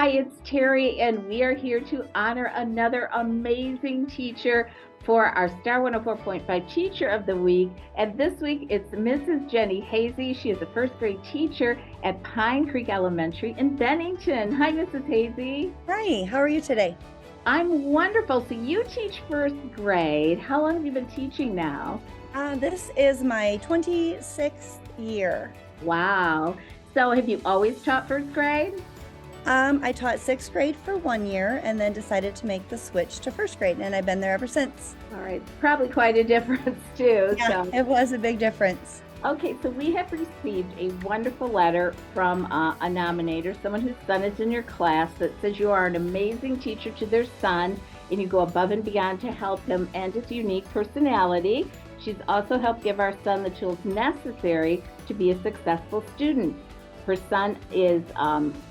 Hi, it's Terry, and we are here to honor another amazing teacher for our Star 104.5 Teacher of the Week. And this week it's Mrs. Jenny Heese. She is a first grade teacher at Pine Creek Elementary in Bennington. Hi, Mrs. Heese. Hi, how are you today? I'm wonderful. So you teach first grade. How long have you been teaching now? This is my 26th year. Wow. So have you always taught first grade? I taught sixth grade for 1 year and then decided to make the switch to first grade, and I've been there ever since. All right, probably quite a difference too. Yeah, So it was a big difference. okay, so we have received a wonderful letter from a nominator, someone whose son is in your class, that says you are an amazing teacher to their son and you go above and beyond to help him and his unique personality. She's also helped give our son the tools necessary to be a successful student. Her son is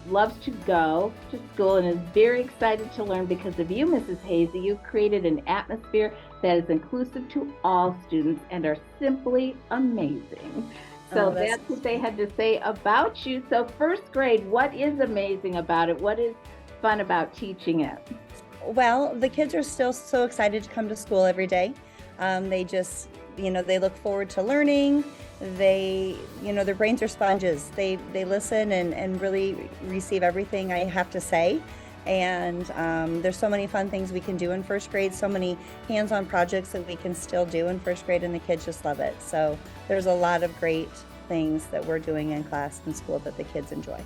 loves to go to school and is very excited to learn because of you, Mrs. Heese. You've created an atmosphere that is inclusive to all students and are simply amazing. So that's what they had to say about you. So first grade, what is amazing about it? What is fun about teaching it? Well, the kids are still so excited to come to school every day. They just, they look forward to learning. Their brains are sponges. They listen and really receive everything I have to say. And there's so many fun things we can do in first grade, so many hands-on projects that we can still do in first grade, and the kids just love it. So there's a lot of great things that we're doing in class and school that the kids enjoy.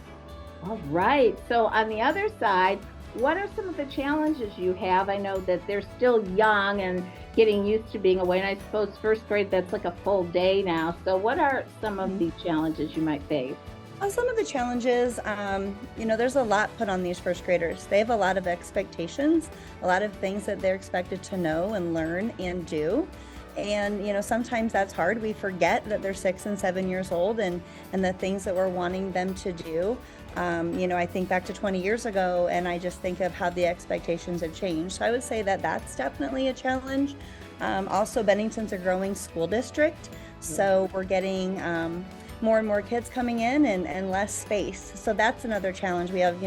All right. So on the other side, what are some of the challenges you have? I know that they're still young and getting used to being away, and I suppose first grade, that's like a full day now. So what are some of the challenges you might face? Some of the challenges, there's a lot put on these first graders. They have a lot of expectations, a lot of things that they're expected to know and learn and do. And, sometimes that's hard. We forget that they're 6 and 7 years old and the things that we're wanting them to do. I think back to 20 years ago and I just think of how the expectations have changed. So I would say that that's definitely a challenge. Also, Bennington's a growing school district. So we're getting more and more kids coming in and less space. So that's another challenge. We have,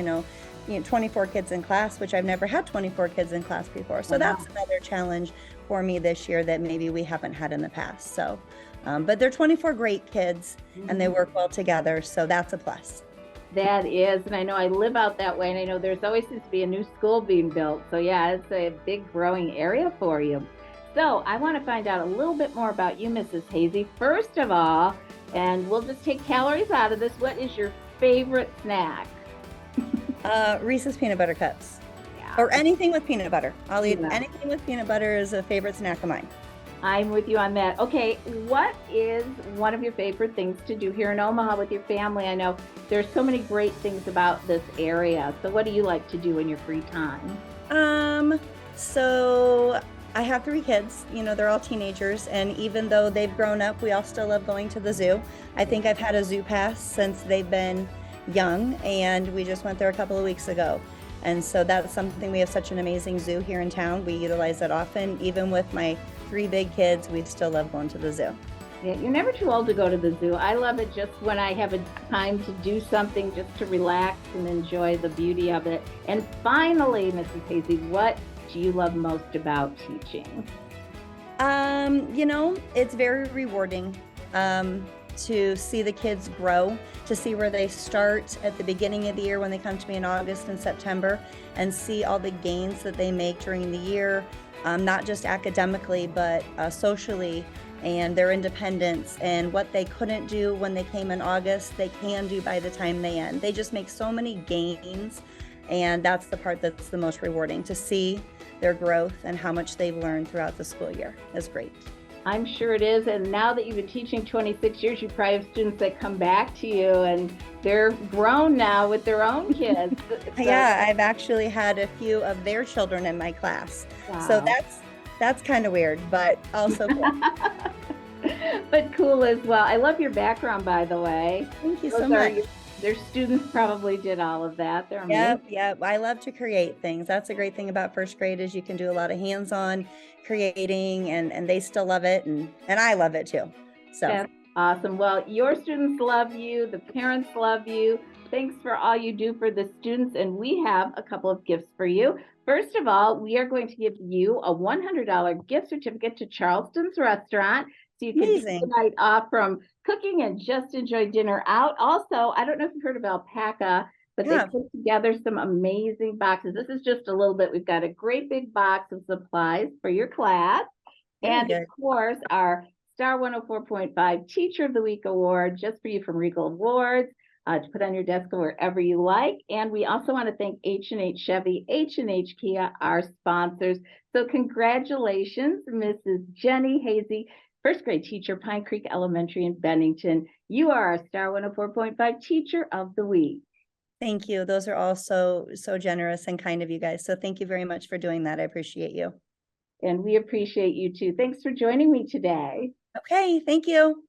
24 kids in class, which I've never had 24 kids in class before. So that's another challenge for me this year that maybe we haven't had in the past. So, but they're 24 great kids and they work well together. So that's a plus. That is, and I know I live out that way, and I know there's always seems to be a new school being built. So yeah, it's a big growing area for you. So I want to find out a little bit more about you, Mrs. Heese. First of all, and we'll just take calories out of this, what is your favorite snack? Reese's peanut butter cups. Yeah. Or anything with peanut butter. I'll eat Yeah. anything with peanut butter is a favorite snack of mine. I'm with you on that. Okay, what is one of your favorite things to do here in Omaha with your family? I know there's so many great things about this area. So what do you like to do in your free time? So I have 3 kids, they're all teenagers, and even though they've grown up, we all still love going to the zoo. I think I've had a zoo pass since they've been young, and we just went there a couple of weeks ago. And so that's something, we have such an amazing zoo here in town. We utilize it often. Even with my 3 big kids, we still love going to the zoo. Yeah, you're never too old to go to the zoo. I love it just when I have a time to do something, just to relax and enjoy the beauty of it. And finally, Mrs. Heese, what do you love most about teaching? It's very rewarding to see the kids grow, to see where they start at the beginning of the year when they come to me in August and September, and see all the gains that they make during the year, not just academically, but socially, and their independence, and what they couldn't do when they came in August, they can do by the time they end. They just make so many gains, and that's the part that's the most rewarding, to see their growth and how much they've learned throughout the school year. Is great. I'm sure it is. And now that you've been teaching 26 years, you probably have students that come back to you and they're grown now with their own kids. So, yeah, I've actually had a few of their children in my class. wow. So that's kind of weird, but also cool. But cool as well. I love your background, by the way. Thank you so much. Their students probably did all of that. They're amazing. Yep. I love to create things. That's a great thing about first grade is you can do a lot of hands-on creating, and they still love it, and I love it too. So That's awesome. Well, your students love you. The parents love you. Thanks for all you do for the students. And we have a couple of gifts for you. First of all, we are going to give you a $100 gift certificate to Charleston's restaurant. So you can take the Amazing. night off from cooking and just enjoy dinner out. Also, I don't know if you've heard of Alpaca, but they Yeah, put together some amazing boxes. This is just a little bit. We've got a great big box of supplies for your class. very And of good. course, our Star 104.5 Teacher of the Week Award, just for you from Regal Awards, to put on your desk or wherever you like. And we also want to thank H&H Chevy, H&H Kia, our sponsors. So congratulations, Mrs. Jenny Heese, first grade teacher, Pine Creek Elementary in Bennington. You are our Star 104.5 Teacher of the Week. Thank you. Those are all so generous and kind of you guys. So thank you very much for doing that. I appreciate you. And we appreciate you too. Thanks for joining me today. Okay, thank you.